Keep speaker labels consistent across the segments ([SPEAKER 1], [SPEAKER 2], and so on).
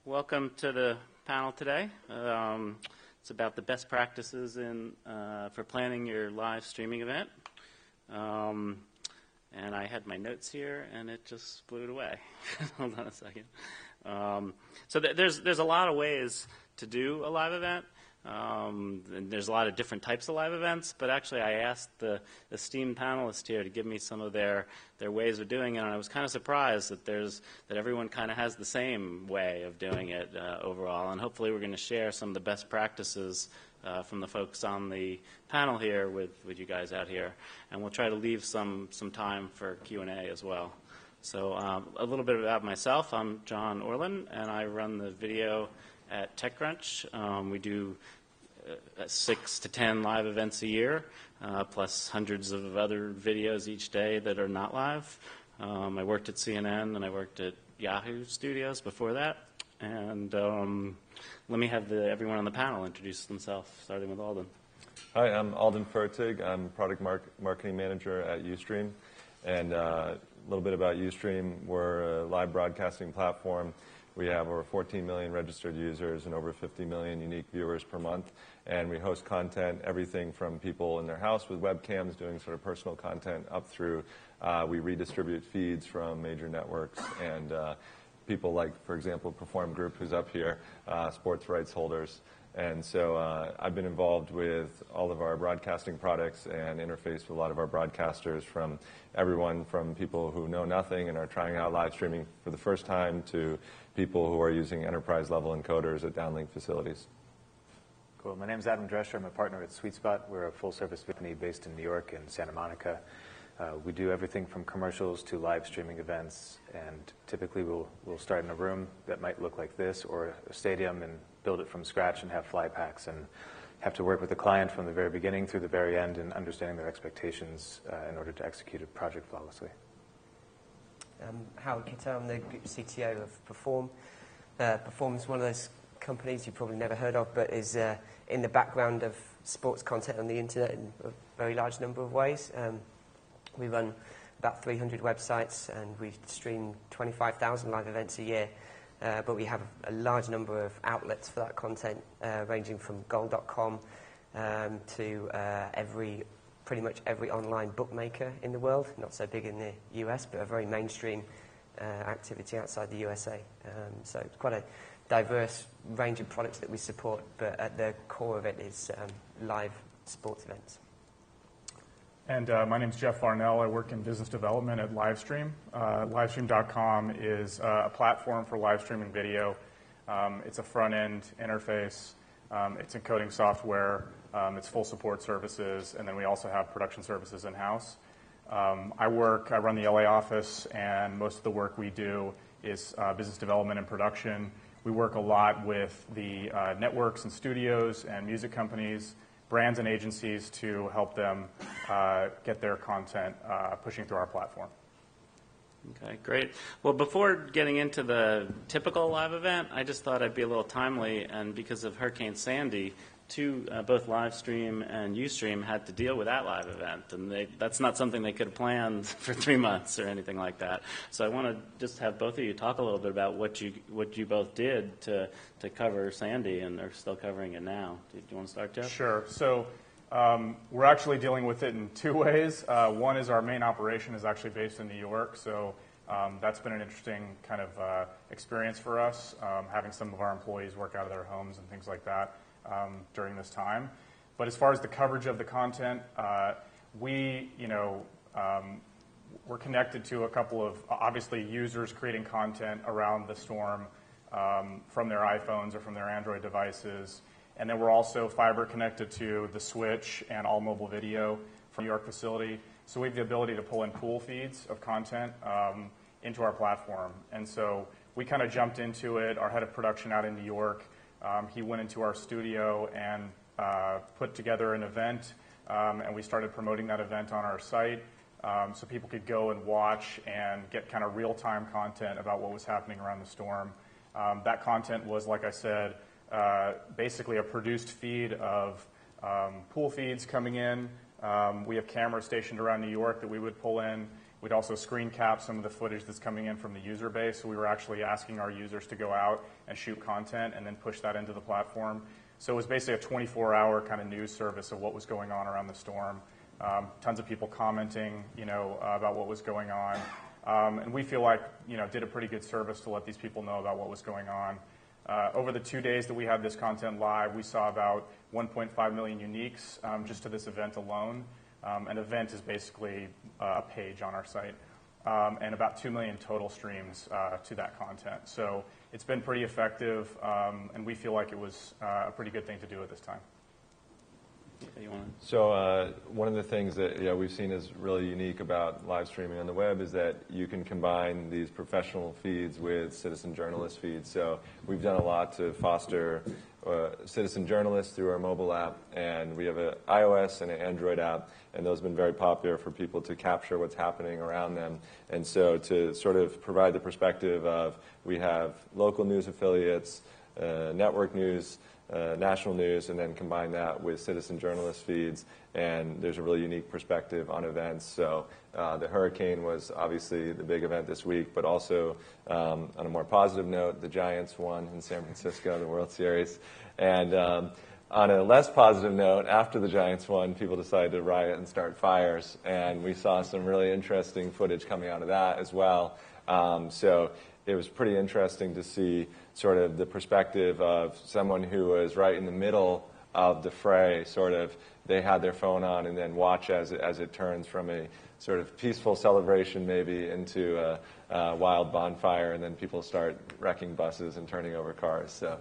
[SPEAKER 1] welcome to the panel today. It's about the best practices for planning your live streaming event. And I had my notes here, and it just blew it away. Hold on a second. So there's a lot of ways to do a live event. And there's a lot of different types of live events, but actually I asked the esteemed panelists here to give me some of their ways of doing it, and I was kind of surprised that everyone kind of has the same way of doing it overall, and hopefully we're going to share some of the best practices from the folks on the panel here with you guys out here, and we'll try to leave some time for Q&A as well. So a little bit about myself. I'm John Orland, and I run the video at TechCrunch. We do 6 to 10 live events a year, plus hundreds of other videos each day that are not live. I worked at CNN and I worked at Yahoo Studios before that. And let me have everyone on the panel introduce themselves, starting with Alden.
[SPEAKER 2] Hi, I'm Alden Fertig. I'm Product Marketing Manager at Ustream. And a little bit about Ustream. We're a live broadcasting platform. We have over 14 million registered users and over 50 million unique viewers per month. And we host content, everything from people in their house with webcams doing sort of personal content up through we redistribute feeds from major networks and people like, for example, Perform Group, who's up here, sports rights holders. And so I've been involved with all of our broadcasting products and interface with a lot of our broadcasters, from everyone from people who know nothing and are trying out live streaming for the first time to people who are using enterprise-level encoders at downlink facilities.
[SPEAKER 3] Cool. My name is Adam Drescher. I'm a partner at SweetSpot. We're a full-service company based in New York and Santa Monica. We do everything from commercials to live streaming events, and typically we'll start in a room that might look like this or a stadium and build it from scratch and have fly packs and have to work with the client from the very beginning through the very end and understanding their expectations in order to execute a project flawlessly.
[SPEAKER 4] Howard Kittel, I'm the Group CTO of Perform. Perform is one of those companies you've probably never heard of, but is in the background of sports content on the internet in a very large number of ways. We run about 300 websites, and we stream 25,000 live events a year. But we have a large number of outlets for that content, ranging from goal.com to pretty much every online bookmaker in the world. Not so big in the US, but a very mainstream activity outside the USA. So it's quite a diverse range of products that we support, but at the core of it is live sports events.
[SPEAKER 5] And my name is Jeff Varnell. I work in business development at Livestream. Livestream.com is a platform for live streaming video. It's a front-end interface. It's encoding software. It's full support services. And then we also have production services in-house. I run the LA office, and most of the work we do is business development and production. We work a lot with the networks and studios and music companies, brands and agencies, to help them get their content pushing through our platform.
[SPEAKER 1] Okay, great. Well, before getting into the typical live event, I just thought I'd be a little timely, and because of Hurricane Sandy, both Livestream and Ustream had to deal with that live event, and that's not something they could have planned for 3 months or anything like that. So I want to just have both of you talk a little bit about what you both did to cover Sandy, and are still covering it now. Do you want to start, Jeff?
[SPEAKER 5] Sure. So we're actually dealing with it in 2 ways. One is our main operation is actually based in New York, so that's been an interesting kind of experience for us, having some of our employees work out of their homes and things like that during this time. But as far as the coverage of the content, we're connected to a couple of, obviously, users creating content around the storm from their iPhones or from their Android devices. And then we're also fiber connected to the switch and all mobile video from New York facility. So we have the ability to pull in pool feeds of content into our platform. And so we kind of jumped into it. Our head of production out in New York, he went into our studio and put together an event, and we started promoting that event on our site so people could go and watch and get kind of real-time content about what was happening around the storm. That content was, like I said, basically a produced feed of pool feeds coming in. We have cameras stationed around New York that we would pull in, We'd also screen cap some of the footage that's coming in from the user base. So we were actually asking our users to go out and shoot content and then push that into the platform. So it was basically a 24-hour kind of news service of what was going on around the storm. Tons of people commenting, about what was going on. And we feel like, did a pretty good service to let these people know about what was going on. Over the 2 days that we had this content live, we saw about 1.5 million uniques just to this event alone. An event is basically a page on our site, and about 2 million total streams to that content. So it's been pretty effective, and we feel like it was a pretty good thing to do at this time.
[SPEAKER 2] So one of the things that we've seen is really unique about live streaming on the web is that you can combine these professional feeds with citizen journalist feeds. So we've done a lot to foster citizen journalists through our mobile app, and we have an iOS and an Android app, and those have been very popular for people to capture what's happening around them. And so to sort of provide the perspective of we have local news affiliates, network news, national news, and then combine that with citizen journalist feeds, and there's a really unique perspective on events. So the hurricane was obviously the big event this week, but also on a more positive note, the Giants won in San Francisco, the World Series. And on a less positive note, after the Giants won, people decided to riot and start fires, and we saw some really interesting footage coming out of that as well. So it was pretty interesting to see sort of the perspective of someone who was right in the middle of the fray. Sort of, they had their phone on and then watch as it turns from a sort of peaceful celebration maybe into a wild bonfire, and then people start wrecking buses and turning over cars. So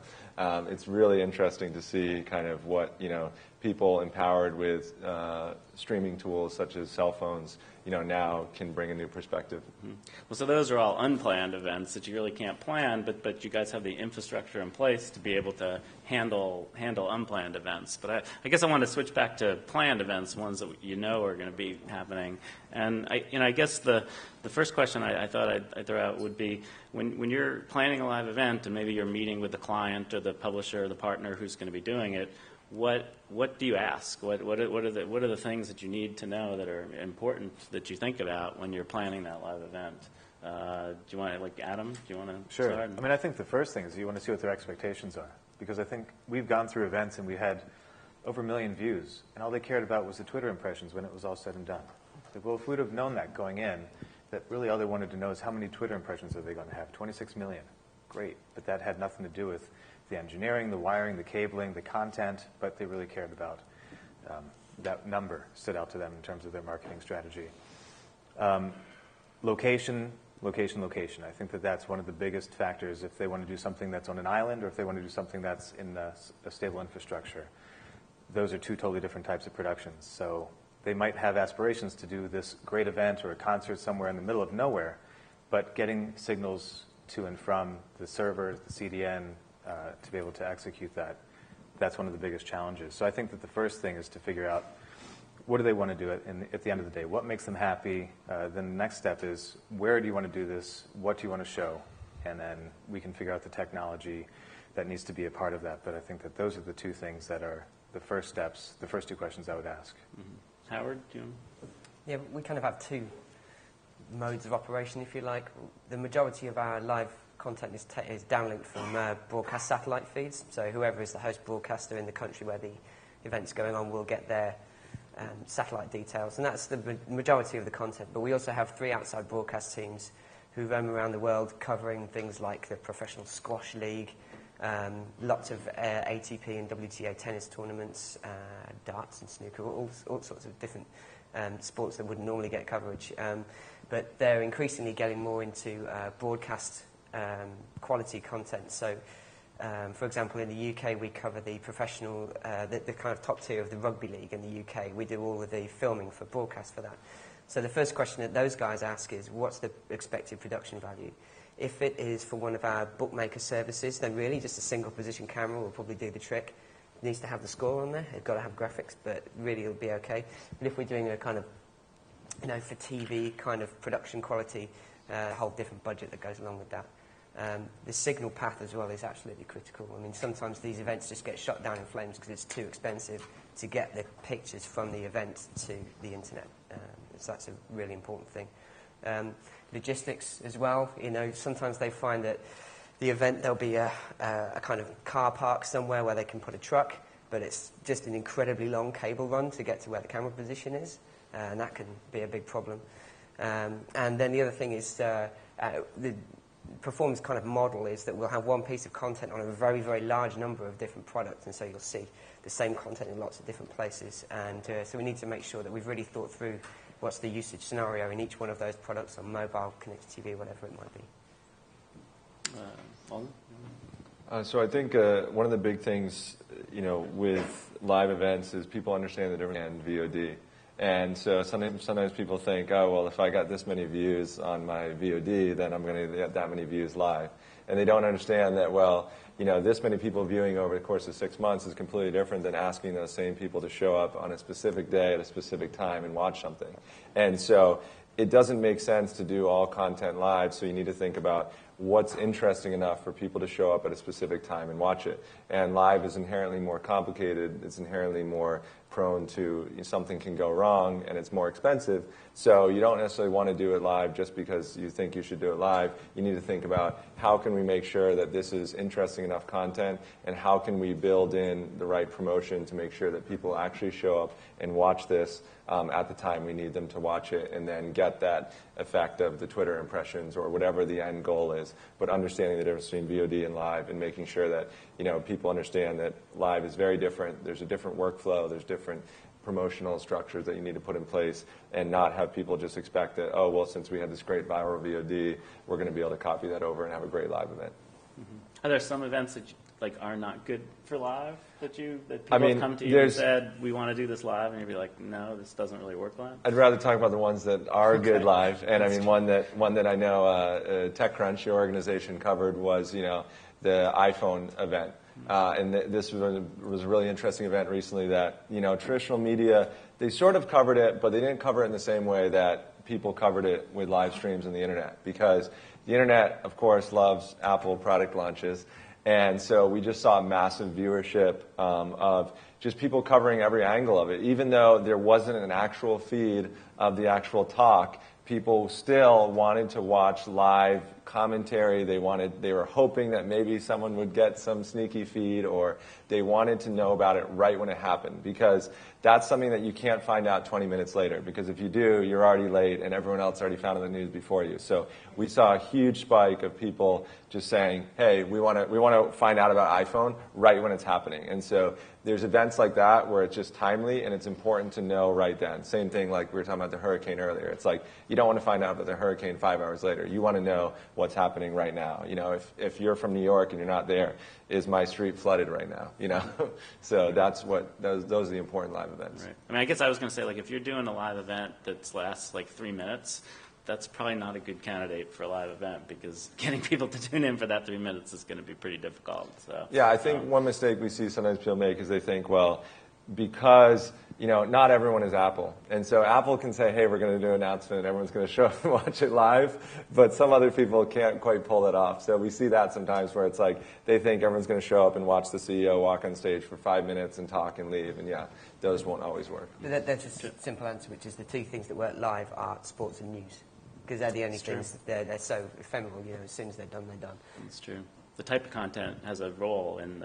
[SPEAKER 2] it's really interesting to see kind of what people empowered with streaming tools such as cell phones now can bring a new perspective.
[SPEAKER 1] Mm-hmm. Well, so those are all unplanned events that you really can't plan, but you guys have the infrastructure in place to be able to handle unplanned events. But I guess I want to switch back to planned events, ones that are going to be happening. And I guess the first question I thought I'd throw out would be when you're planning a live event and maybe you're meeting with the client or the publisher or the partner who's going to be doing it, what do you ask? What are the things that you need to know that are important that you think about when you're planning that live event? Do you want to, Adam? Do you want to
[SPEAKER 3] Sure.
[SPEAKER 1] start?
[SPEAKER 3] I mean, I think the first thing is you want to see what their expectations are, because I think we've gone through events and we had over 1 million views, and all they cared about was the Twitter impressions when it was all said and done. Like, well, if we'd have known that going in, that really all they wanted to know is how many Twitter impressions are they going to have? 26 million. Great. But that had nothing to do with the engineering, the wiring, the cabling, the content, but they really cared about that number stood out to them in terms of their marketing strategy. Location. I think that's one of the biggest factors if they want to do something that's on an island or if they want to do something that's in a stable infrastructure. Those are two totally different types of productions. So they might have aspirations to do this great event or a concert somewhere in the middle of nowhere, but getting signals to and from the server, the CDN, to be able to execute that's one of the biggest challenges. So I think that the first thing is to figure out what do they want to do at the end of the day? What makes them happy? Then the next step is where do you want to do this? What do you want to show? And then we can figure out the technology that needs to be a part of that. But I think that those are the two things that are the first steps, the first two questions I would ask.
[SPEAKER 1] Mm-hmm. Howard, do you want?
[SPEAKER 4] Yeah, we kind of have two modes of operation, if you like. The majority of our live content is downlinked from broadcast satellite feeds. So whoever is the host broadcaster in the country where the event's going on will get their satellite details. And that's the majority of the content. But we also have 3 outside broadcast teams who roam around the world covering things like the Professional Squash League, lots of ATP and WTA tennis tournaments, darts and snooker, all sorts of different sports that wouldn't normally get coverage. But they're increasingly getting more into broadcast quality content. So, for example, in the UK, we cover the professional, the kind of top tier of the rugby league in the UK. We do all of the filming for broadcast for that. So the first question that those guys ask is, what's the expected production value? If it is for one of our bookmaker services, then really just a single position camera will probably do the trick. It needs to have the score on there. It's got to have graphics, but really it'll be okay. But if we're doing a kind of, for TV kind of production quality, a whole different budget that goes along with that. The signal path as well is absolutely critical. I mean, sometimes these events just get shot down in flames because it's too expensive to get the pictures from the event to the internet. So that's a really important thing. Logistics as well. Sometimes they find that the event, there'll be a kind of car park somewhere where they can put a truck, but it's just an incredibly long cable run to get to where the camera position is, and that can be a big problem. And then the other thing is the performance kind of model is that we'll have one piece of content on a very, very large number of different products, and so you'll see the same content in lots of different places. And so we need to make sure that we've really thought through what's the usage scenario in each one of those products on mobile, connected TV, whatever it might be.
[SPEAKER 1] Alden?
[SPEAKER 2] So I think one of the big things, with live events is people understand the difference in VOD. And so sometimes people think, oh, well, if I got this many views on my VOD, then I'm going to get that many views live. And they don't understand that, well, this many people viewing over the course of 6 months is completely different than asking those same people to show up on a specific day at a specific time and watch something. And so it doesn't make sense to do all content live, so you need to think about what's interesting enough for people to show up at a specific time and watch it. And live is inherently more complicated. It's inherently more prone to something can go wrong, and it's more expensive. So you don't necessarily want to do it live just because you think you should do it live. You need to think about how can we make sure that this is interesting enough content, and how can we build in the right promotion to make sure that people actually show up and watch this at the time we need them to watch it, and then get that effect of the Twitter impressions or whatever the end goal is. But understanding the difference between VOD and live, and making sure that people understand that live is very different. There's a different workflow. There's different promotional structures that you need to put in place, and not have people just expect that, oh, well, since we had this great viral VOD, we're going to be able to copy that over and have a great live event.
[SPEAKER 1] Mm-hmm. Are there some events that are not good for live that people have come to you and said, we want to do this live, and you'd be like, no, this doesn't really work live?
[SPEAKER 2] I'd rather talk about the ones that are good live. And one that I know TechCrunch, your organization, covered was the iPhone event. And this was a really interesting event recently that traditional media, they sort of covered it, but they didn't cover it in the same way that people covered it with live streams on the internet, because the internet, of course, loves Apple product launches. And so we just saw a massive viewership of just people covering every angle of it. Even though there wasn't an actual feed of the actual talk, people still wanted to watch live commentary. They were hoping that maybe someone would get some sneaky feed, or they wanted to know about it right when it happened, because that's something that you can't find out 20 minutes later, because if you do, you're already late and everyone else already found it in the news before you. So we saw a huge spike of people just saying, hey, we want to find out about iPhone right when it's happening. And so there's events like that where it's just timely and it's important to know right then. Same thing like we were talking about the hurricane earlier. It's like you don't want to find out about the hurricane 5 hours later. You want to know what's happening right now. If you're from New York and you're not there, is my street flooded right now? So that's those are the important live events.
[SPEAKER 1] Right. I guess I was going to say, if you're doing a live event that lasts 3 minutes, that's probably not a good candidate for a live event, because getting people to tune in for that 3 minutes is going to be pretty difficult. So
[SPEAKER 2] yeah, I think one mistake we see sometimes people make is they think, well, because not everyone is Apple, and so Apple can say, hey, we're going to do an announcement, and everyone's going to show up and watch it live, but some other people can't quite pull it off. So we see that sometimes where it's like they think everyone's going to show up and watch the CEO walk on stage for 5 minutes and talk and leave, and those won't always work.
[SPEAKER 4] But that's just a simple answer, which is the two things that work live are sports and news, because they're the only things, they're so ephemeral, as soon as they're done, they're done.
[SPEAKER 1] That's true. The type of content has a role in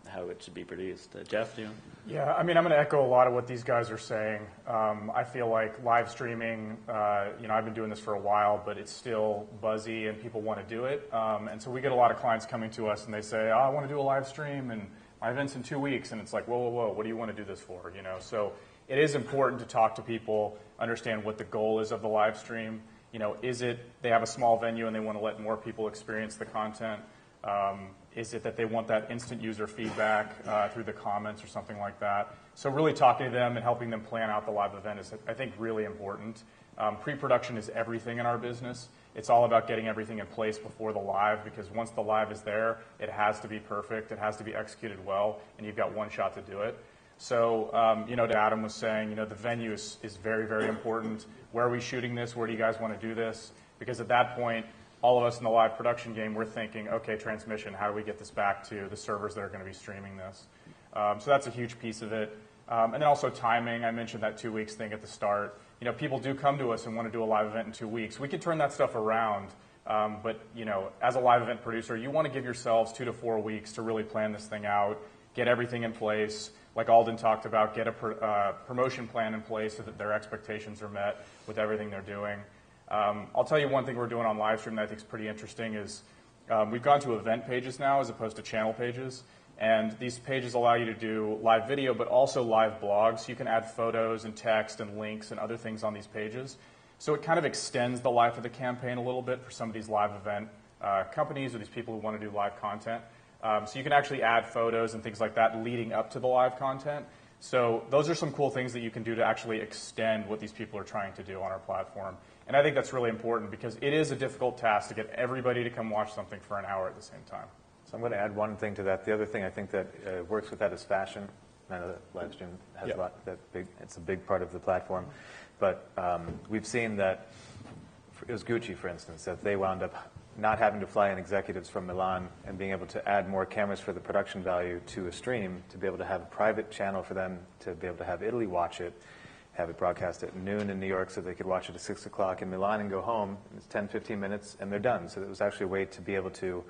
[SPEAKER 1] how it should be produced. Jeff, do you?
[SPEAKER 5] Yeah, I'm going to echo a lot of what these guys are saying. I feel like live streaming, I've been doing this for a while, but it's still buzzy and people want to do it. And so we get a lot of clients coming to us and they say, I want to do a live stream and my event's in 2 weeks. And it's like, whoa, what do you want to do this for? So it is important to talk to people, understand what the goal is of the live stream. Is it they have a small venue and they want to let more people experience the content? Is it that they want that instant user feedback through the comments or something like that? So really talking to them and helping them plan out the live event is, I think, really important. Pre-production is everything in our business. It's all about getting everything in place before the live, because once the live is there, it has to be perfect, it has to be executed well, and you've got one shot to do it. So, Adam was saying, the venue is very, very important. Where are we shooting this? Where do you guys want to do this? Because at that point, all of us in the live production game, we're thinking, okay, transmission, how do we get this back to the servers that are going to be streaming this? So that's a huge piece of it. And then also timing. I mentioned that 2 weeks thing at the start. people do come to us and want to do a live event in 2 weeks. We can turn that stuff around. But as a live event producer, you want to give yourselves 2 to 4 weeks to really plan this thing out, get everything in place. Like Alden talked about, get a promotion plan in place so that their expectations are met with everything they're doing. I'll tell you one thing we're doing on Livestream that I think is pretty interesting is we've gone to event pages now as opposed to channel pages. And these pages allow you to do live video, but also live blogs. You can add photos and text and links and other things on these pages. So it kind of extends the life of the campaign a little bit for some of these live event companies or these people who want to do live content. So you can actually add photos and things like that leading up to the live content. So those are some cool things that you can do to actually extend what these people are trying to do on our platform. And I think that's really important because it is a difficult task to get everybody to come watch something for an hour at the same time.
[SPEAKER 3] So I'm going to add one thing to that. The other thing I think that works with that is fashion. I know that Livestream has a lot, it's a big part of the platform. But we've seen that, it was Gucci, for instance, that they wound up not having to fly in executives from Milan and being able to add more cameras for the production value to a stream, to be able to have a private channel for them, to be able to have Italy watch it, have it broadcast at noon in New York so they could watch it at 6 o'clock in Milan and go home. It's 10, 15 minutes, and they're done. So it was actually a way to be able to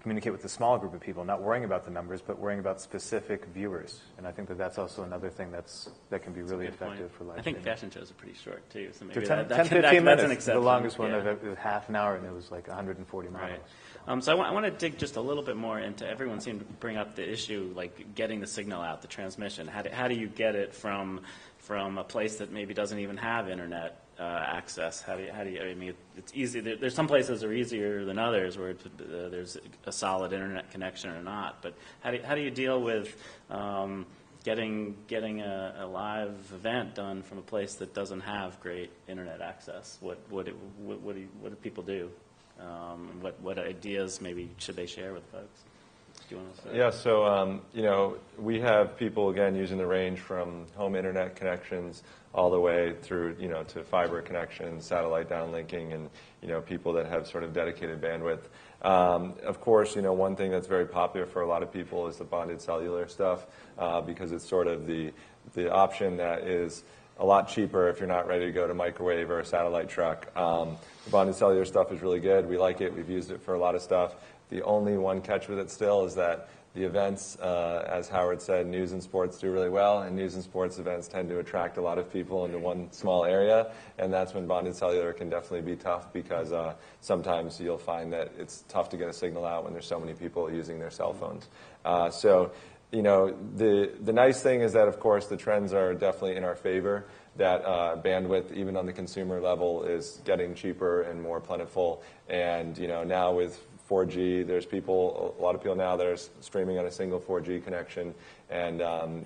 [SPEAKER 3] communicate with a small group of people, not worrying about the numbers, but worrying about specific viewers. And I think that that's also another thing that can be really effective for live
[SPEAKER 1] I think
[SPEAKER 3] streaming.
[SPEAKER 1] fashion shows are pretty short, too. So maybe
[SPEAKER 3] They're 10,
[SPEAKER 1] that's
[SPEAKER 3] 15
[SPEAKER 1] an
[SPEAKER 3] minutes.
[SPEAKER 1] exception.
[SPEAKER 3] The longest one,
[SPEAKER 1] Yeah.
[SPEAKER 3] it was half an hour, and it was like 140 models.
[SPEAKER 1] Right. So I want to dig just a little bit more into, everyone seemed to bring up the issue, like getting the signal out, the transmission. How do you get it from a place that maybe doesn't even have internet access? How do you, I mean, it's easy. There's some places that are easier than others where there's a solid internet connection or not. But how do you deal with getting a live event done from a place that doesn't have great internet access? What do people do? What ideas maybe should they share with folks? Do you want to say?
[SPEAKER 2] Yeah, so we have people again using the range from home internet connections all the way through to fiber connections, satellite downlinking, and people that have sort of dedicated bandwidth. Of course, one thing that's very popular for a lot of people is the bonded cellular stuff because it's sort of the option that is a lot cheaper if you're not ready to go to microwave or a satellite truck. The bonded cellular stuff is really good. We like it. We've used it for a lot of stuff. The only one catch with it still is that the events, as Howard said, news and sports do really well, and news and sports events tend to attract a lot of people into one small area, and that's when bonded cellular can definitely be tough because sometimes you'll find that it's tough to get a signal out when there's so many people using their cell phones. The nice thing is that, of course, the trends are definitely in our favor, that bandwidth, even on the consumer level, is getting cheaper and more plentiful, and now with 4G, there's a lot of people now that are streaming on a single 4G connection and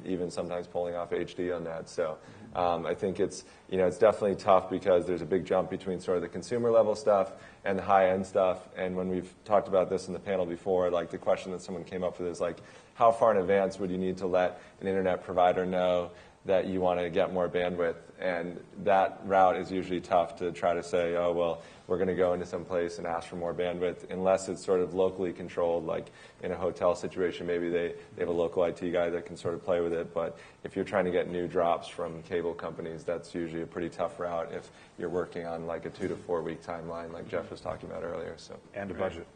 [SPEAKER 2] even sometimes pulling off HD on that. So I think it's definitely tough because there's a big jump between sort of the consumer level stuff and the high-end stuff. And when we've talked about this in the panel before, like the question that someone came up with is like, how far in advance would you need to let an internet provider know that you want to get more bandwidth? And that route is usually tough to try to say, oh, well, we're going to go into some place and ask for more bandwidth, unless it's sort of locally controlled, like in a hotel situation, maybe they have a local IT guy that can sort of play with it. But if you're trying to get new drops from cable companies, that's usually a pretty tough route if you're working on like a 2 to 4 week timeline, like Jeff was talking about earlier. So
[SPEAKER 3] And a budget.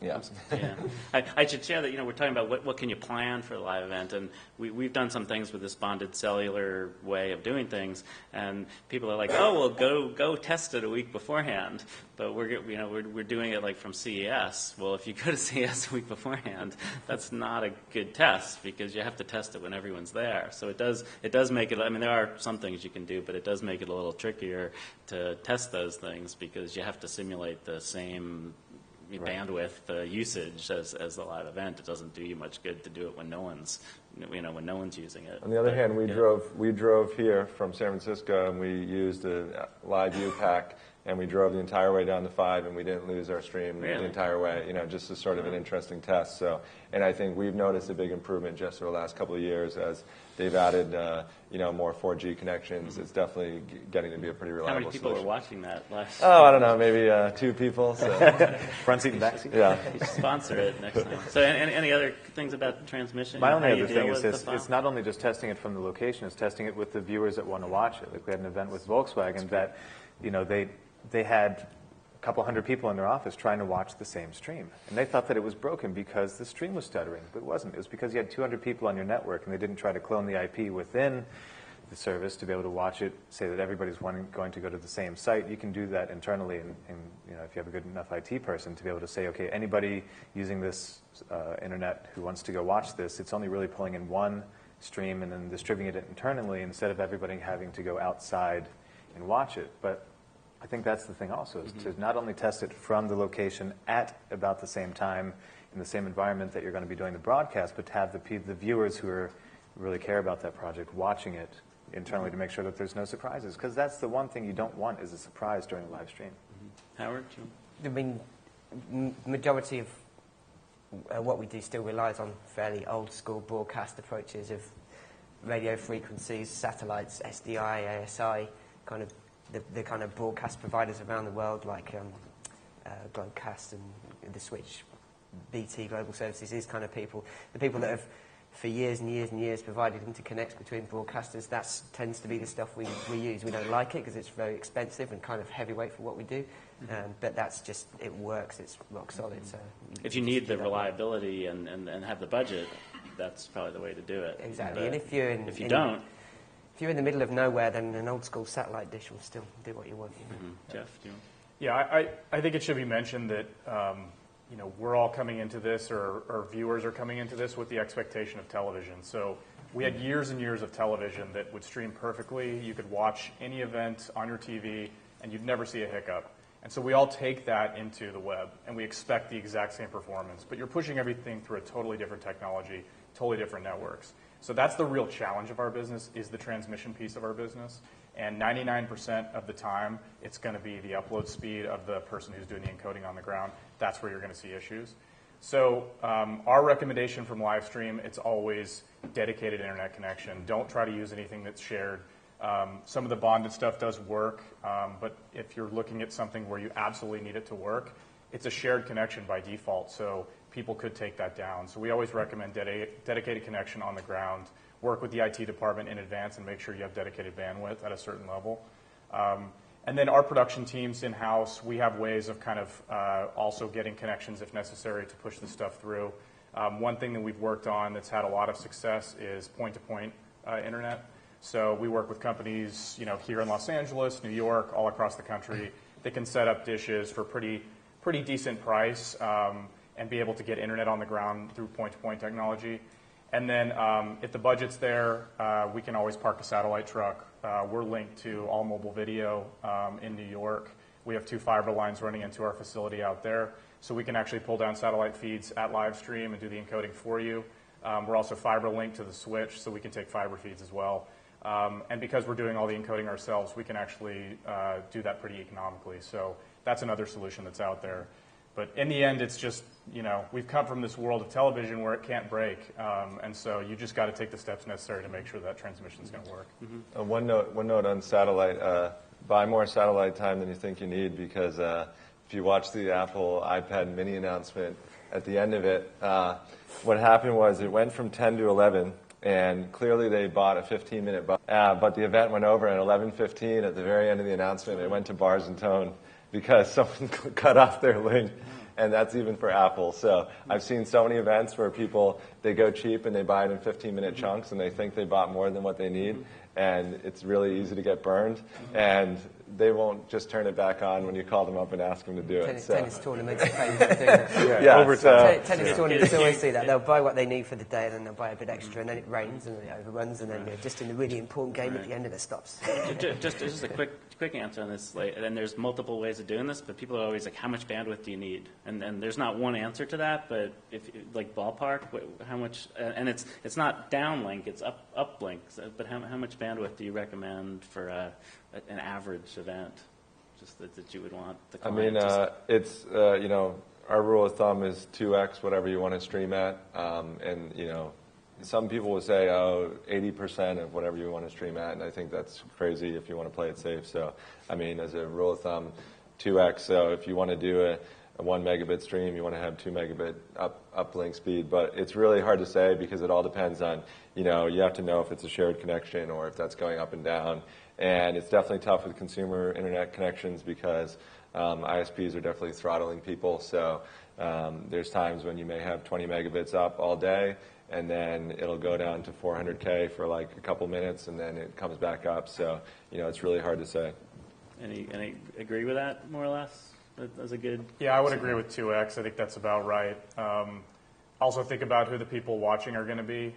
[SPEAKER 2] yeah.
[SPEAKER 1] Yeah. I should share that, we're talking about what can you plan for a live event, and we've done some things with this bonded cellular way of doing things, and people are like, oh, well, go test it a week beforehand, but we're doing it like from CES. Well, if you go to CES a week beforehand, that's not a good test because you have to test it when everyone's there. So it does make it, I mean, there are some things you can do, but it does make it a little trickier to test those things because you have to simulate the same bandwidth usage as the live event. It doesn't do you much good to do it when no one's using it.
[SPEAKER 2] On the other hand, we drove here from San Francisco and we used a live U-Pack and we drove the entire way down to 5, and we didn't lose our stream the
[SPEAKER 1] Really?
[SPEAKER 2] entire way. Just as sort of an interesting test. So, and I think we've noticed a big improvement just over the last couple of years as they've added, more 4G connections. It's definitely getting to be a pretty
[SPEAKER 1] How
[SPEAKER 2] reliable
[SPEAKER 1] many people
[SPEAKER 2] solution.
[SPEAKER 1] are watching that live?
[SPEAKER 2] Oh, I don't know, maybe 2 people. So.
[SPEAKER 3] Front seat and back seat?
[SPEAKER 2] Yeah.
[SPEAKER 1] You should sponsor it next time. So any other things about the transmission?
[SPEAKER 3] My only
[SPEAKER 1] How you
[SPEAKER 3] other
[SPEAKER 1] deal
[SPEAKER 3] thing is
[SPEAKER 1] with
[SPEAKER 3] this,
[SPEAKER 1] the
[SPEAKER 3] it's
[SPEAKER 1] file?
[SPEAKER 3] not only just testing it from the location, it's testing it with the viewers that want to watch it. Like we had an event with Volkswagen that, they had a couple hundred people in their office trying to watch the same stream. And they thought that it was broken because the stream was stuttering, but it wasn't. It was because you had 200 people on your network and they didn't try to clone the IP within the service to be able to watch it, say that everybody's going to go to the same site. You can do that internally, and if you have a good enough IT person to be able to say, okay, anybody using this internet who wants to go watch this, it's only really pulling in one stream and then distributing it internally instead of everybody having to go outside and watch it. But I think that's the thing also, is to not only test it from the location at about the same time in the same environment that you're going to be doing the broadcast, but to have the viewers who really care about that project watching it internally to make sure that there's no surprises. Because that's the one thing you don't want, is a surprise during a live stream.
[SPEAKER 1] Howard?
[SPEAKER 4] I mean, majority of what we do still relies on fairly old school broadcast approaches of radio frequencies, satellites, SDI, ASI, kind of the kind of broadcast providers around the world like Globecast and the Switch, BT Global Services, these kind of people, the people that have for years and years and years provided interconnects between broadcasters. That tends to be the stuff we use. We don't like it because it's very expensive and kind of heavyweight for what we do, but that's just, it works, it's rock solid. So
[SPEAKER 1] If you need the reliability and have the budget, that's probably the way to do it.
[SPEAKER 4] Exactly,
[SPEAKER 1] But
[SPEAKER 4] and if you're
[SPEAKER 1] if you don't,
[SPEAKER 4] if you're in the middle of nowhere, then an old school satellite dish will still do what you want.
[SPEAKER 1] Jeff, do you?
[SPEAKER 5] Yeah, I think it should be mentioned that we're all coming into this, or viewers are coming into this with the expectation of television. So we had years and years of television that would stream perfectly. You could watch any event on your TV, and you'd never see a hiccup. And so we all take that into the web, and we expect the exact same performance. But you're pushing everything through a totally different technology, totally different networks. So that's the real challenge of our business, is the transmission piece of our business. And 99% of the time, it's going to be the upload speed of the person who's doing the encoding on the ground. That's where you're going to see issues. So our recommendation from Livestream, it's always dedicated internet connection. Don't try to use anything that's shared. Some of the bonded stuff does work, but if you're looking at something where you absolutely need it to work, it's a shared connection by default, so people could take that down. So we always recommend dedicated connection on the ground. Work with the IT department in advance and make sure you have dedicated bandwidth at a certain level. And then our production teams in-house, we have ways of kind of also getting connections if necessary to push the stuff through. One thing that we've worked on that's had a lot of success is point-to-point internet. So we work with companies, here in Los Angeles, New York, all across the country. They can set up dishes for pretty decent price and be able to get internet on the ground through point-to-point technology. And then if the budget's there, we can always park a satellite truck. We're linked to all mobile video in New York. We have 2 fiber lines running into our facility out there. So we can actually pull down satellite feeds at Livestream and do the encoding for you. We're also fiber linked to the switch, so we can take fiber feeds as well. And because we're doing all the encoding ourselves, we can actually do that pretty economically. So that's another solution that's out there. But in the end, it's just, we've come from this world of television where it can't break. And so you just got to take the steps necessary to make sure that transmission is going to work.
[SPEAKER 2] One note on satellite. Buy more satellite time than you think you need, because if you watch the Apple iPad mini announcement, at the end of it, what happened was it went from 10 to 11, and clearly they bought a 15-minute but the event went over at 11:15 at the very end of the announcement. It went to bars and tone because someone cut off their link, and that's even for Apple. So I've seen so many events where people, they go cheap and they buy it in 15-minute chunks, and they think they bought more than what they need, and it's really easy to get burned, and they won't just turn it back on when you call them up and ask them to do it.
[SPEAKER 4] Tennis tournaments are famous for doing that. Tennis tournaments always see that. They'll buy what they need for the day, and then they'll buy a bit extra, and then it rains, and then it overruns, and then just in a really important game at the end of it stops.
[SPEAKER 1] Just a quick answer on this. And there's multiple ways of doing this, but people are always like, how much bandwidth do you need? And there's not one answer to that, but if like ballpark, how much? And it's not downlink, it's uplink. But how much bandwidth do you recommend for an average event? just that you would want the
[SPEAKER 2] I
[SPEAKER 1] client
[SPEAKER 2] mean,
[SPEAKER 1] to
[SPEAKER 2] it's, our rule of thumb is 2x whatever you want to stream at. And, some people will say, 80% of whatever you want to stream at. And I think that's crazy if you want to play it safe. So, I mean, as a rule of thumb, 2x. So if you want to do a 1 megabit stream, you want to have 2 megabit uplink speed. But it's really hard to say because it all depends on, you have to know if it's a shared connection or if that's going up and down. And it's definitely tough with consumer internet connections because ISPs are definitely throttling people. So there's times when you may have 20 megabits up all day, and then it'll go down to 400K for like a couple minutes, and then it comes back up. So, it's really hard to say.
[SPEAKER 1] Any agree with that, more or less? That's a good...
[SPEAKER 5] Yeah, I would agree with 2x. I think that's about right. Also think about who the people watching are going to be.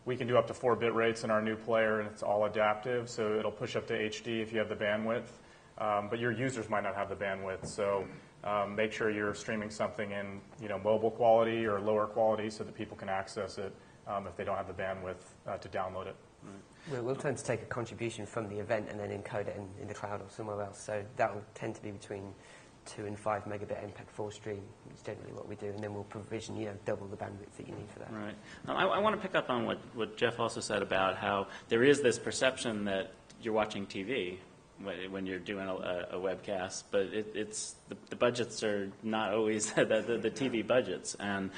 [SPEAKER 5] We can do up to 4 bit rates in our new player, and it's all adaptive, so it'll push up to HD if you have the bandwidth. But your users might not have the bandwidth, so make sure you're streaming something in mobile quality or lower quality so that people can access it if they don't have the bandwidth to download it.
[SPEAKER 4] We'll tend to take a contribution from the event and then encode it in the cloud or somewhere else. So that will tend to be between 2 and 5 megabit MPEG-4 stream. It's generally what we do, and then we'll provision double the bandwidth that you need for that.
[SPEAKER 1] Right. I want to pick up on what Jeff also said about how there is this perception that you're watching TV when you're doing a webcast, but it's the budgets are not always the TV budgets, and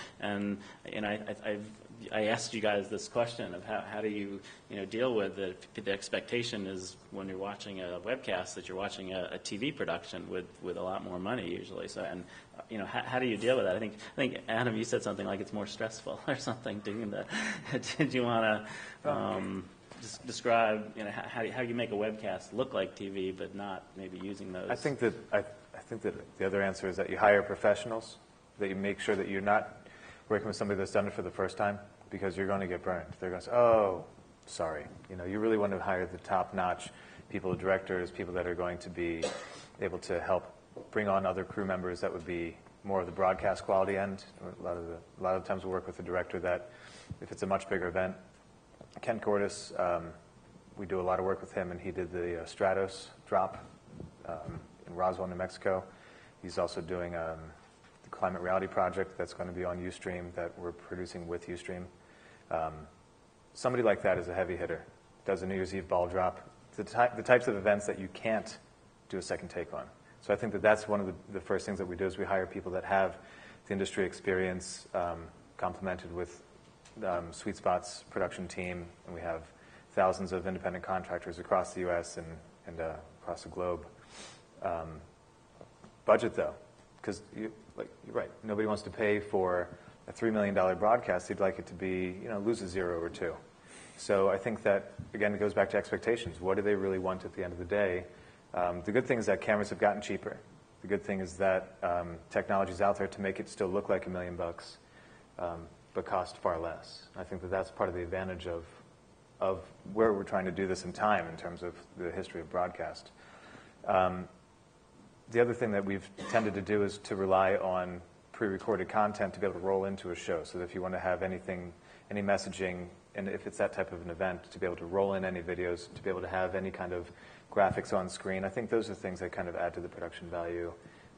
[SPEAKER 1] I asked you guys this question of how do you deal with the expectation is when you're watching a webcast that you're watching a TV production with a lot more money usually. So how do you deal with that? I think Adam, you said something like it's more stressful or something doing that. Did you want to just describe how you make a webcast look like TV but not maybe using those?
[SPEAKER 3] I think that the other answer is that you hire professionals, that you make sure that you're not working with somebody that's done it for the first time, because you're going to get burned. They're going to say, oh, sorry. You really want to hire the top-notch people, directors, people that are going to be able to help bring on other crew members that would be more of the broadcast quality end. A lot of times we'll work with a director that, if it's a much bigger event, Ken Cordes, we do a lot of work with him, and he did the Stratos drop in Roswell, New Mexico. He's also doing the Climate Reality Project that's going to be on Ustream that we're producing with Ustream. Somebody like that is a heavy hitter. Does a New Year's Eve ball drop. The types of events that you can't do a second take on. So I think that's one of the first things that we do is we hire people that have the industry experience complemented with SweetSpot's production team, and we have thousands of independent contractors across the U.S. and across the globe. Budget, though, because you're right. Nobody wants to pay for a $3 million broadcast. They'd like it to be, lose a 0 or 2. So I think that, again, it goes back to expectations. What do they really want at the end of the day? The good thing is that cameras have gotten cheaper. The good thing is that technology is out there to make it still look like $1 million, but cost far less. I think that's part of the advantage of where we're trying to do this in time in terms of the history of broadcast. The other thing that we've tended to do is to rely on pre-recorded content to be able to roll into a show. So that if you want to have any messaging, and if it's that type of an event, to be able to roll in any videos, to be able to have any kind of graphics on screen, I think those are things that kind of add to the production value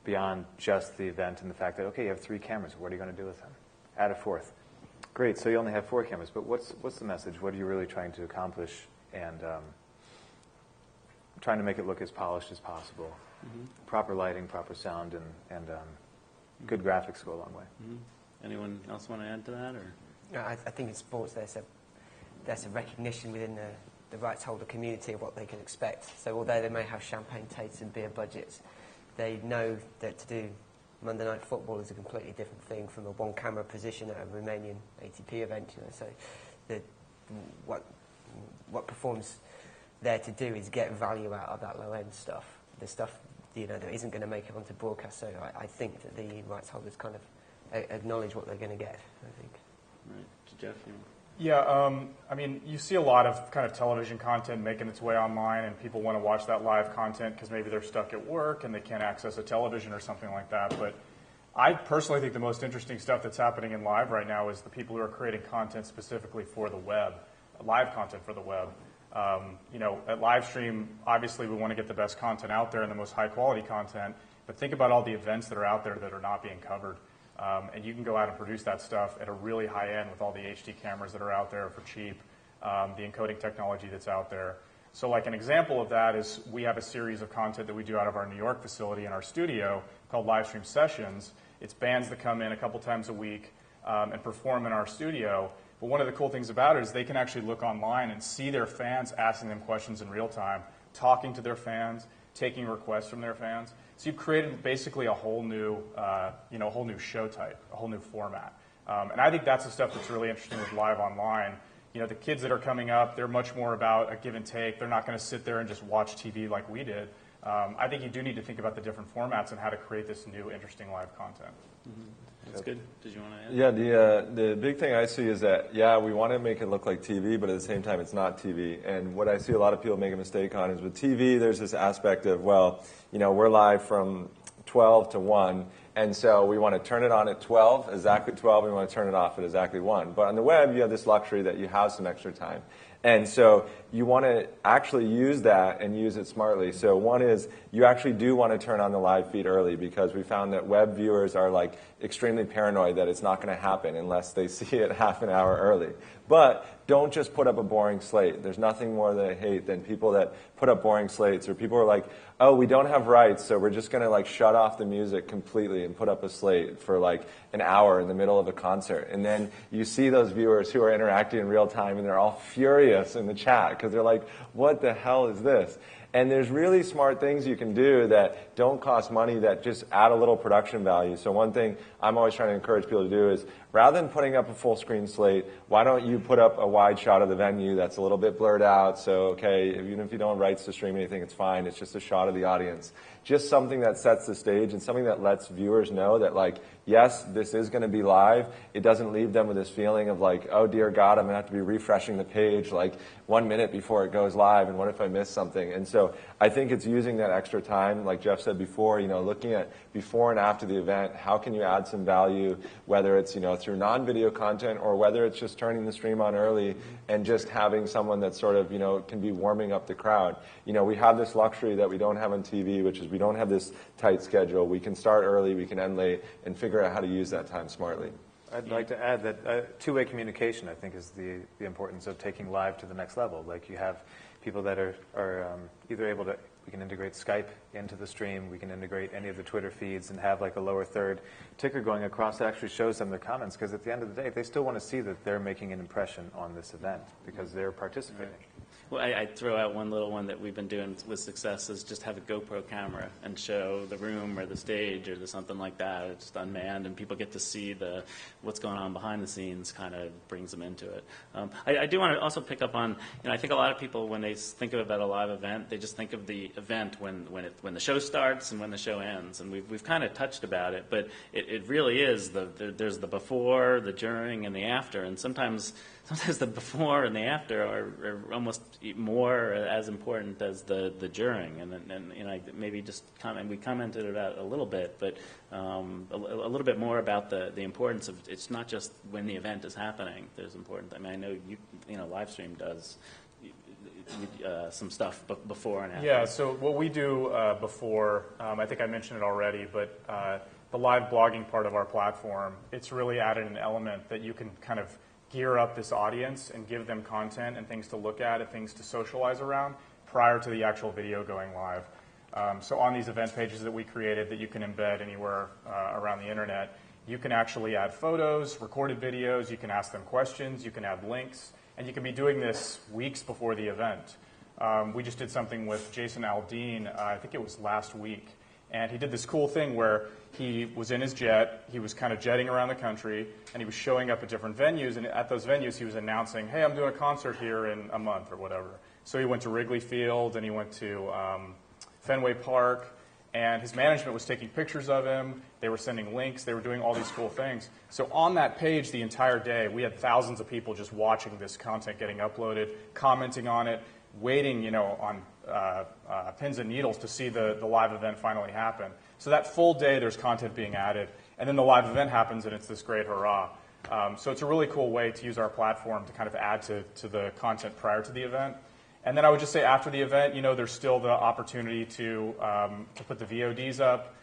[SPEAKER 3] beyond just the event and the fact that, okay, you have 3 cameras. What are you going to do with them? Add a 4th. Great, so you only have 4 cameras, but what's the message? What are you really trying to accomplish? And trying to make it look as polished as possible. Mm-hmm. Proper lighting, proper sound, and good graphics go a long way.
[SPEAKER 1] Mm-hmm. Anyone else want to add to that? Or?
[SPEAKER 4] No, I think in sports there's a recognition within the rights holder community of what they can expect. So although they may have champagne tastes and beer budgets, they know that to do Monday Night Football is a completely different thing from a one-camera position at a Romanian ATP event. So what Perform's there to do is get value out of that low-end stuff, the stuff that isn't going to make it onto broadcast. So I think that the rights holders kind of acknowledge what they're going to get, I think.
[SPEAKER 1] Right. Jeff?
[SPEAKER 5] Yeah, I mean, you see a lot of kind of television content making its way online, and people want to watch that live content because maybe they're stuck at work and they can't access a television or something like that. But I personally think the most interesting stuff that's happening in live right now is the people who are creating content specifically for the web, live content for the web. At Livestream, obviously we want to get the best content out there and the most high quality content, but think about all the events that are out there that are not being covered. And you can go out and produce that stuff at a really high end with all the HD cameras that are out there for cheap, the encoding technology that's out there. So like an example of that is we have a series of content that we do out of our New York facility in our studio called Livestream Sessions. It's bands that come in a couple times a week and perform in our studio. But one of the cool things about it is they can actually look online and see their fans asking them questions in real time, talking to their fans, taking requests from their fans. So you've created basically a whole new show type, a whole new format. And I think that's the stuff that's really interesting with live online. The kids that are coming up, they're much more about a give and take. They're not going to sit there and just watch TV like we did. I think you do need to think about the different formats and how to create this new, interesting live content.
[SPEAKER 1] Mm-hmm. That's good. Did you want to add?
[SPEAKER 2] Yeah, the big thing I see is that, we want to make it look like TV, but at the same time, it's not TV. And what I see a lot of people make a mistake on is with TV, there's this aspect of, we're live from 12 to 1, and so we want to turn it on at 12, exactly 12, and we want to turn it off at exactly 1. But on the web, you have this luxury that you have some extra time. And so you want to actually use that and use it smartly. So one is you actually do want to turn on the live feed early because we found that web viewers are extremely paranoid that it's not going to happen unless they see it half an hour early. But don't just put up a boring slate. There's nothing more that I hate than people that put up boring slates or people are like, oh, we don't have rights, so we're just going to shut off the music completely and put up a slate for an hour in the middle of a concert. And then you see those viewers who are interacting in real time and they're all furious in the chat because they're like, what the hell is this? And there's really smart things you can do that don't cost money that just add a little production value. So one thing I'm always trying to encourage people to do is rather than putting up a full screen slate, why don't you put up a wide shot of the venue that's a little bit blurred out? So, even if you don't have rights to stream anything, it's fine. It's just a shot of the audience. Just something that sets the stage and something that lets viewers know that yes, this is going to be live. It doesn't leave them with this feeling of oh dear God, I'm going to have to be refreshing the page 1 minute before it goes live, and what if I miss something? And so I think it's using that extra time, like Jeff said before, looking at before and after the event, how can you add some value, whether it's through non-video content or whether it's just turning the stream on early and just having someone that sort of can be warming up the crowd. We have this luxury that we don't have on TV, which is we don't have this tight schedule. We can start early, we can end late, and figure out how to use that time smartly.
[SPEAKER 3] I'd like to add that two-way communication, I think, is the importance of taking live to the next level. You have people that are either able to, we can integrate Skype into the stream, we can integrate any of the Twitter feeds and have a lower third ticker going across that actually shows them their comments, because at the end of the day, they still want to see that they're making an impression on this event because they're participating.
[SPEAKER 1] Well, I'd throw out one little one that we've been doing with success is just have a GoPro camera and show the room or the stage or something like that. It's just unmanned, and people get to see what's going on behind the scenes. Kind of brings them into it. I do want to also pick up on, I think a lot of people when they think about a live event, they just think of the event when the show starts and when the show ends, and we've kind of touched about it, but it really is there's the before, the during, and the after, and sometimes the before and the after are almost more as important as the during, and maybe just we commented about a little bit, but a little bit more about the importance of it's not just when the event is happening. There's important. I know Livestream does some stuff before and after.
[SPEAKER 5] Yeah. So what we do before, I think I mentioned it already, but the live blogging part of our platform, it's really added an element that you can kind of gear up this audience and give them content and things to look at and things to socialize around prior to the actual video going live. So on these event pages that we created that you can embed anywhere around the internet, you can actually add photos, recorded videos, you can ask them questions, you can add links, and you can be doing this weeks before the event. We just did something with Jason Aldean, I think it was last week, and he did this cool thing where he was in his jet, he was kind of jetting around the country, and he was showing up at different venues, and at those venues he was announcing, hey, I'm doing a concert here in a month or whatever. So he went to Wrigley Field, and he went to Fenway Park, and his management was taking pictures of him, they were sending links, they were doing all these cool things. So on that page the entire day, we had thousands of people just watching this content getting uploaded, commenting on it, waiting, on pins and needles to see the live event finally happen. So that full day, there's content being added, and then the live event happens, and it's this great hurrah. So it's a really cool way to use our platform to kind of add to the content prior to the event. And then I would just say after the event, there's still the opportunity to put the VODs up.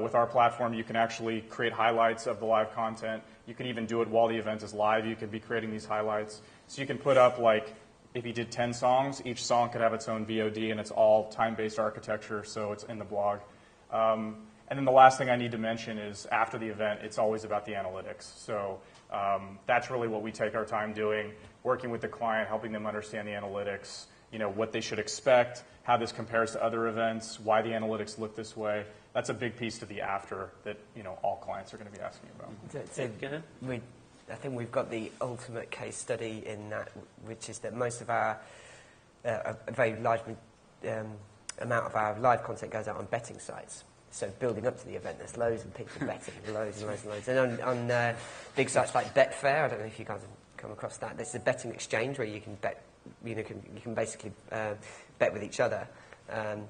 [SPEAKER 5] With our platform, you can actually create highlights of the live content. You can even do it while the event is live. You could be creating these highlights. So you can put up, like, if you did 10 songs, each song could have its own VOD, and it's all time-based architecture, so it's in the blog. And then the last thing I need to mention is after the event, it's always about the analytics. So that's really what we take our time doing, working with the client, helping them understand the analytics, what they should expect, how this compares to other events, why the analytics look this way. That's a big piece to the after that all clients are going to be asking about.
[SPEAKER 1] Go ahead.
[SPEAKER 4] I think we've got the ultimate case study in that, which is that most of our, a very large amount of our live content goes out on betting sites. So building up to the event, there's loads of people betting, loads and loads and loads. And on big sites like Betfair, I don't know if you guys have come across that, there's a betting exchange where you can bet, you can basically bet with each other.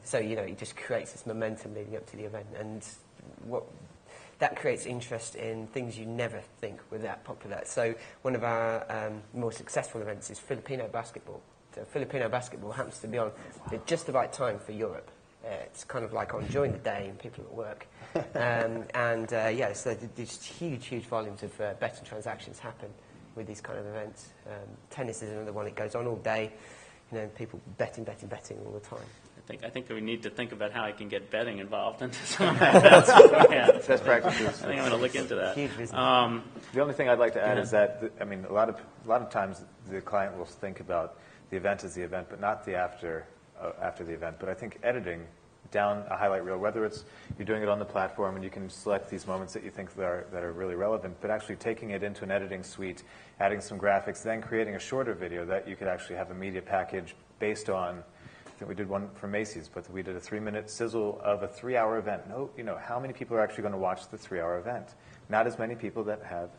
[SPEAKER 4] So, it just creates this momentum leading up to the event. And that creates interest in things you never think were that popular. So one of our more successful events is Filipino basketball. So Filipino basketball happens to be on at just the right time for Europe. It's kind of like on during the day and people at work. So there's huge volumes of betting transactions happen with these kind of events. Tennis is another one. It goes on all day. People betting all the time.
[SPEAKER 1] I think we need to think about how I can get betting involved into some of that.
[SPEAKER 3] Best practices.
[SPEAKER 1] I think I'm going to look into that.
[SPEAKER 4] Huge business.
[SPEAKER 3] The only thing I'd like to add is that, a lot of times the client will think about the event as the event, but not the after the event. But I think editing down a highlight reel, whether it's you're doing it on the platform and you can select these moments that you think that are really relevant, but actually taking it into an editing suite, adding some graphics, then creating a shorter video that you could actually have a media package based on. I think we did one for Macy's, but we did a 3-minute sizzle of a 3-hour event. How many people are actually going to watch the 3-hour event? Not as many people that have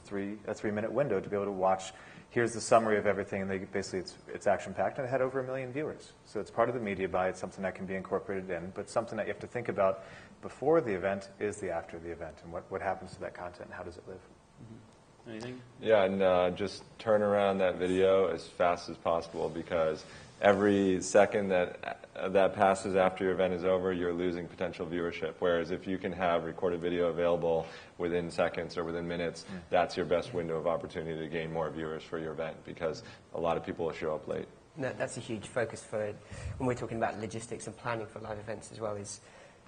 [SPEAKER 3] a 3-minute window to be able to watch. Here's the summary of everything, and basically it's action-packed, and it had over 1 million viewers. So it's part of the media buy. It's something that can be incorporated in, but something that you have to think about before the event is the after the event, and what happens to that content, and how does it live?
[SPEAKER 1] Mm-hmm. Anything?
[SPEAKER 2] Yeah, and just turn around that video as fast as possible, because every second that passes after your event is over, you're losing potential viewership. Whereas if you can have recorded video available within seconds or within minutes, that's your best window of opportunity to gain more viewers for your event, because a lot of people will show up late.
[SPEAKER 4] No, that's a huge focus for when we're talking about logistics and planning for live events as well, is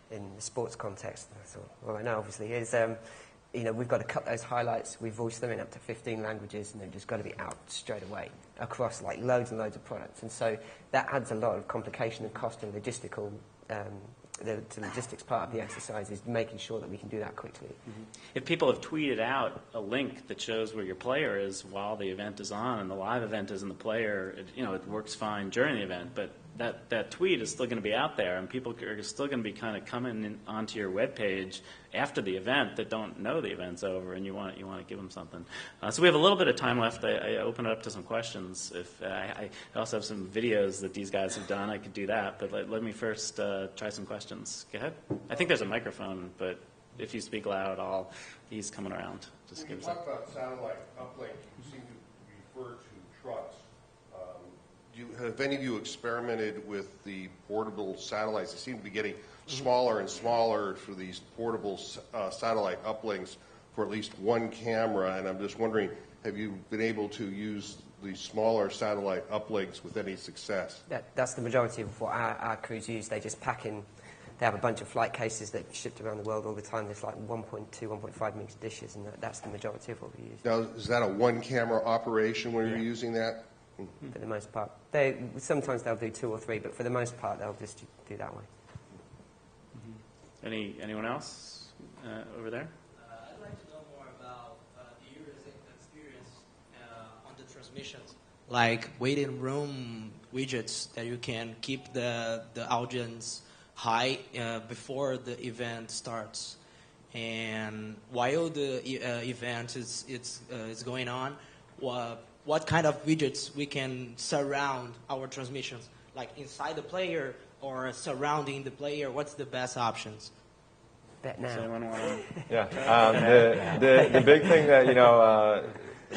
[SPEAKER 4] in the sports context. So, well, I know obviously is we've got to cut those highlights. We voice them in up to 15 languages, and they've just got to be out straight away across like loads and loads of products. And so that adds a lot of complication and cost and logistical. The logistics part of the exercise is making sure that we can do that quickly.
[SPEAKER 1] Mm-hmm. If people have tweeted out a link that shows where your player is while the event is on, and the live event is in the player, it works fine during the event, but that tweet is still going to be out there, and people are still going to be kind of coming onto your web page after the event that don't know the event's over, and you want to give them something. So we have a little bit of time left. I open it up to some questions. If I also have some videos that these guys have done, I could do that. But let me first try some questions. Go ahead. I think there's a microphone, but if you speak loud, he's coming around. Just
[SPEAKER 6] when you talk about satellite uplink, you seem to refer to trucks. Have any of you experimented with the portable satellites? They seem to be getting smaller and smaller for these portable satellite uplinks for at least one camera, and I'm just wondering, have you been able to use the smaller satellite uplinks with any success?
[SPEAKER 4] That's the majority of what our crews use. They just pack in. They have a bunch of flight cases that are shipped around the world all the time. There's like 1.2, 1.5 meter dishes, and that's the majority of what we use.
[SPEAKER 6] Now, is that a one-camera operation when you're using that?
[SPEAKER 4] For the most part. Sometimes they'll do 2 or 3, but for the most part, they'll just do that way.
[SPEAKER 1] Mm-hmm. Anyone else over there?
[SPEAKER 7] I'd like to know more about the user experience on the transmissions, like waiting room widgets that you can keep the audience high before the event starts, and while the event is going on. What kind of widgets we can surround our transmissions, like inside the player or surrounding the player? What's the best options?
[SPEAKER 4] Bet now.
[SPEAKER 1] Does anyone want to?
[SPEAKER 2] Yeah. The big thing that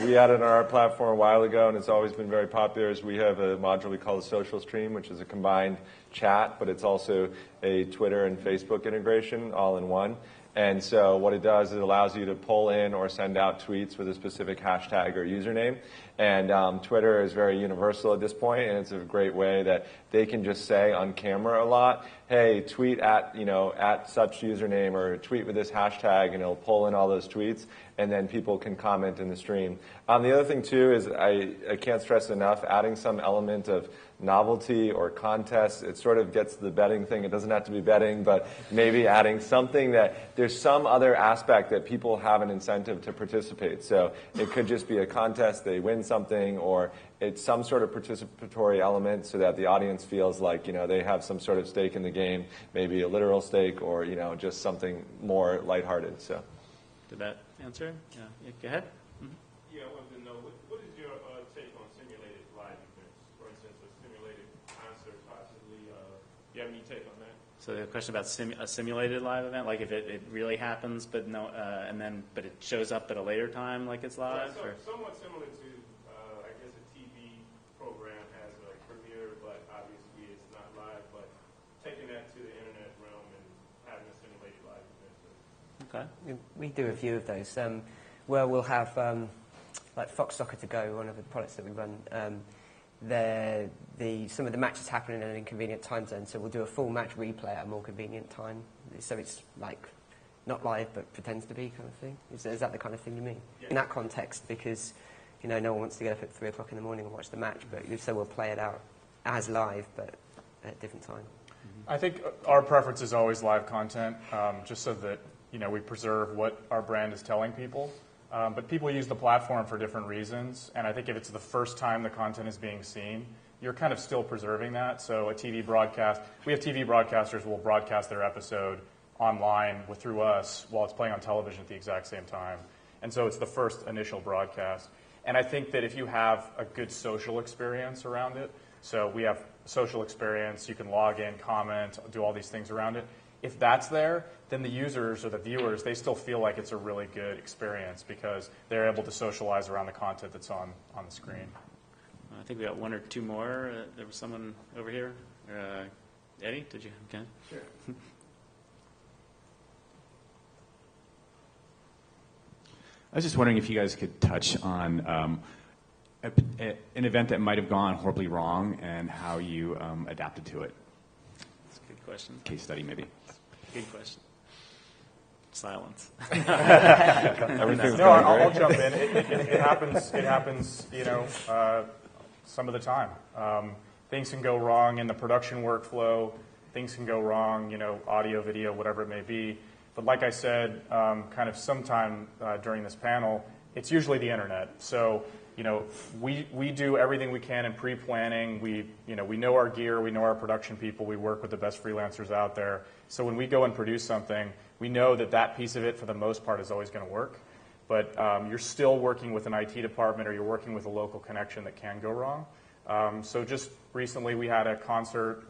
[SPEAKER 2] we added on our platform a while ago, and it's always been very popular, is we have a module we call the Social Stream, which is a combined chat, but it's also a Twitter and Facebook integration all in one. And so what it does is it allows you to pull in or send out tweets with a specific hashtag or username. And Twitter is very universal at this point, and it's a great way that they can just say on camera a lot, hey, tweet at such username, or tweet with this hashtag, and it'll pull in all those tweets, and then people can comment in the stream. The other thing, too, is I can't stress enough, adding some element of novelty or contest. It sort of gets to the betting thing. It doesn't have to be betting, but maybe adding something that there's some other aspect that people have an incentive to participate. So it could just be a contest, they win something, or it's some sort of participatory element so that the audience feels like, they have some sort of stake in the game, maybe a literal stake, or, just something more lighthearted. So,
[SPEAKER 1] Did that answer? Yeah, go ahead.
[SPEAKER 8] Yeah, I wanted to know, what is your take on simulated live events? For instance, a simulated concert, possibly. Do you have any take on that?
[SPEAKER 1] So the question about a simulated live event, like if it really happens, but but it shows up at a later time, like it's live.
[SPEAKER 8] So, somewhat similar to, I guess, a TV program has a premiere, but obviously it's not live. But taking that to the internet realm and having a simulated live event.
[SPEAKER 1] Okay.
[SPEAKER 4] We do a few of those where we'll have, like Fox Soccer To Go, one of the products that we run. Some of the matches happen in an inconvenient time zone, so we'll do a full match replay at a more convenient time. So it's like not live but pretends to be kind of thing. Is that the kind of thing you mean?
[SPEAKER 8] Yeah.
[SPEAKER 4] In that context, because no one wants to get up at 3 o'clock in the morning and watch the match, but so we'll play it out as live but at a different time.
[SPEAKER 5] I think our preference is always live content, just so that we preserve what our brand is telling people. But people use the platform for different reasons, and I think if it's the first time the content is being seen, you're kind of still preserving that. So a TV broadcast, we have TV broadcasters who will broadcast their episode online through us while it's playing on television at the exact same time. And so it's the first initial broadcast. And I think that if you have a good social experience around it, so we have social experience, you can log in, comment, do all these things around it. If that's there, then the users or the viewers, they still feel like it's a really good experience because they're able to socialize around the content that's on the screen.
[SPEAKER 1] I think we got one or two more. There was someone over here. Eddie, did you? Okay.
[SPEAKER 9] Sure. I was just wondering if you guys could touch on an event that might have gone horribly wrong and how you adapted to it.
[SPEAKER 1] That's a good question.
[SPEAKER 9] Case study, maybe.
[SPEAKER 1] Good question. Silence.
[SPEAKER 2] Everything's
[SPEAKER 5] No,
[SPEAKER 2] going
[SPEAKER 5] I'll
[SPEAKER 2] great.
[SPEAKER 5] jump in. It happens. It happens. Some of the time, things can go wrong in the production workflow. Things can go wrong. Audio, video, whatever it may be. But like I said, kind of sometime during this panel, it's usually the internet. So we do everything we can in pre-planning. We know our gear. We know our production people. We work with the best freelancers out there. So when we go and produce something, we know that piece of it, for the most part, is always going to work. But you're still working with an IT department, or you're working with a local connection that can go wrong. So just recently, we had a concert.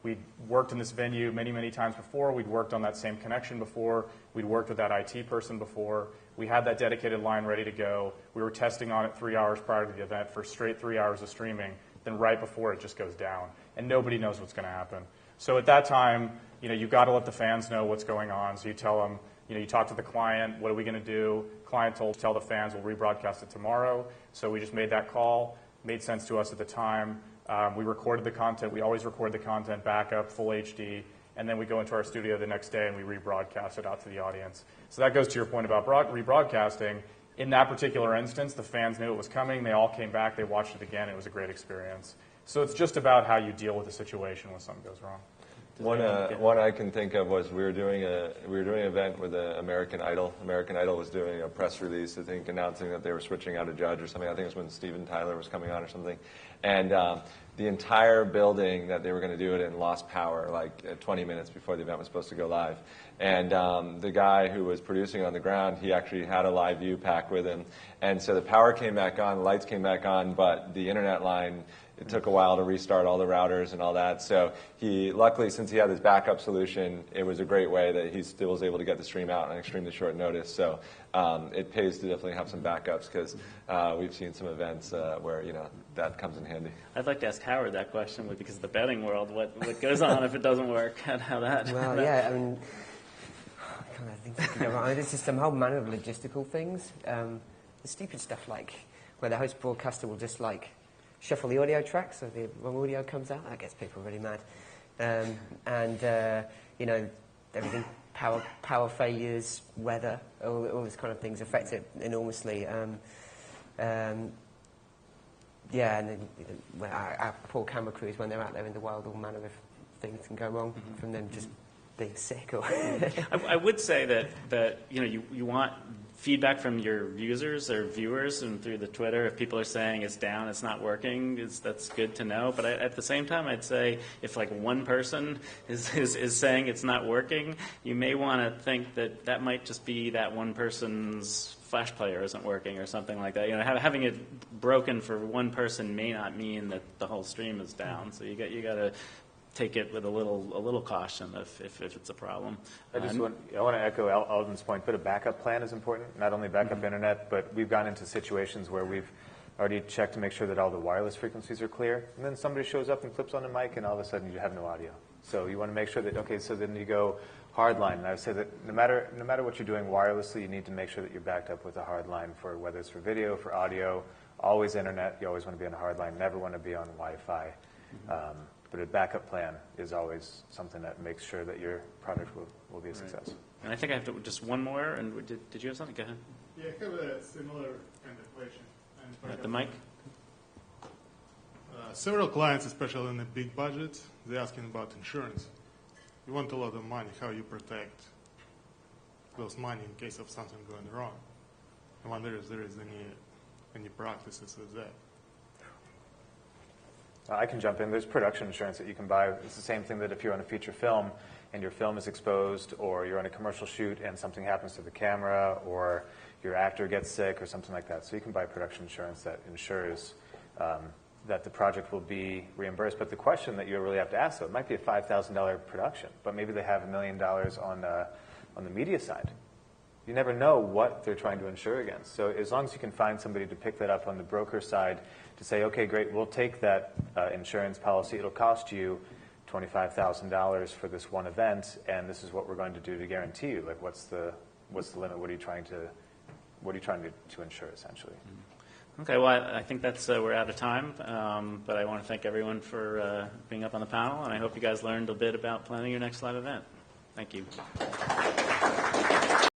[SPEAKER 5] We'd worked in this venue many, many times before. We'd worked on that same connection before. We'd worked with that IT person before. We had that dedicated line ready to go. We were testing on it 3 hours prior to the event for straight 3 hours of streaming. Then right before it just goes down, and nobody knows what's going to happen. So at that time, you've got to let the fans know what's going on. So you tell them, you talk to the client, what are we going to do? Client tell the fans we'll rebroadcast it tomorrow. So we just made that call. Made sense to us at the time. We recorded the content. We always record the content backup, full HD, and then we go into our studio the next day and we rebroadcast it out to the audience. So that goes to your point about rebroadcasting. In that particular instance, the fans knew it was coming. They all came back. They watched it again. It was a great experience. So it's just about how you deal with the situation when something goes wrong.
[SPEAKER 2] One I can think of was we were doing an event with American Idol. American Idol was doing a press release, I think, announcing that they were switching out a judge or something. I think it was when Steven Tyler was coming on or something. And the entire building that they were going to do it in lost power, like 20 minutes before the event was supposed to go live. And the guy who was producing on the ground, he actually had a live view pack with him. And so the power came back on, the lights came back on, but the internet line it took a while to restart all the routers and all that. So luckily, since he had this backup solution, it was a great way that he still was able to get the stream out on extremely short notice. So it pays to definitely have some backups, because we've seen some events where that comes in handy.
[SPEAKER 1] I'd like to ask Howard that question, because of the betting world, what goes on if it doesn't work, and how that.
[SPEAKER 4] Well, yeah, I mean, I kind of think you can go wrong. There's just some whole manner of logistical things. The stupid stuff like where the host broadcaster will just like shuffle the audio track so the wrong audio comes out. That gets people really mad. Everything, power failures, weather, all these kind of things affect it enormously. And then our poor camera crews, when they're out there in the wild, all manner of things can go wrong from them just being sick. Or
[SPEAKER 1] I would say that you want feedback from your users or viewers, and through the Twitter, if people are saying it's down, it's not working, that's good to know. But at the same time, I'd say if like one person is saying it's not working, you may want to think that might just be that one person's Flash player isn't working or something like that. Having it broken for one person may not mean that the whole stream is down. So you got to take it with a little caution if it's a problem.
[SPEAKER 3] I want to echo Alden's point, but a backup plan is important. Not only backup internet, but we've gone into situations where we've already checked to make sure that all the wireless frequencies are clear, and then somebody shows up and flips on a mic, and all of a sudden you have no audio. So you want to make sure that, okay, so then you go hardline. And I would say that no matter what you're doing wirelessly, you need to make sure that you're backed up with a hardline, for whether it's for video, for audio, always internet. You always want to be on a hardline, never want to be on Wi-Fi. But a backup plan is always something that makes sure that your product will be a success.
[SPEAKER 1] And I think I have just one more. And did you have something? Go ahead.
[SPEAKER 10] Yeah, I have a similar kind of question.
[SPEAKER 1] At the mic.
[SPEAKER 10] Several clients, especially in the big budgets, they're asking about insurance. You want a lot of money. How you protect those money in case of something going wrong? I wonder if there is any practices with that.
[SPEAKER 3] I can jump in. There's production insurance that you can buy. It's the same thing that if you're on a feature film and your film is exposed, or you're on a commercial shoot and something happens to the camera, or your actor gets sick or something like that. So you can buy production insurance that ensures that the project will be reimbursed. But the question that you really have to ask, though, it might be a $5,000 production, but maybe they have $1 million on the media side. You never know what they're trying to insure against. So as long as you can find somebody to pick that up on the broker side to say, okay, great, we'll take that insurance policy. It'll cost you $25,000 for this one event, and this is what we're going to do to guarantee you. Like, what's the limit? What are you trying to insure, essentially?
[SPEAKER 1] Okay, well, I think that's we're out of time, but I want to thank everyone for being up on the panel, and I hope you guys learned a bit about planning your next live event. Thank you.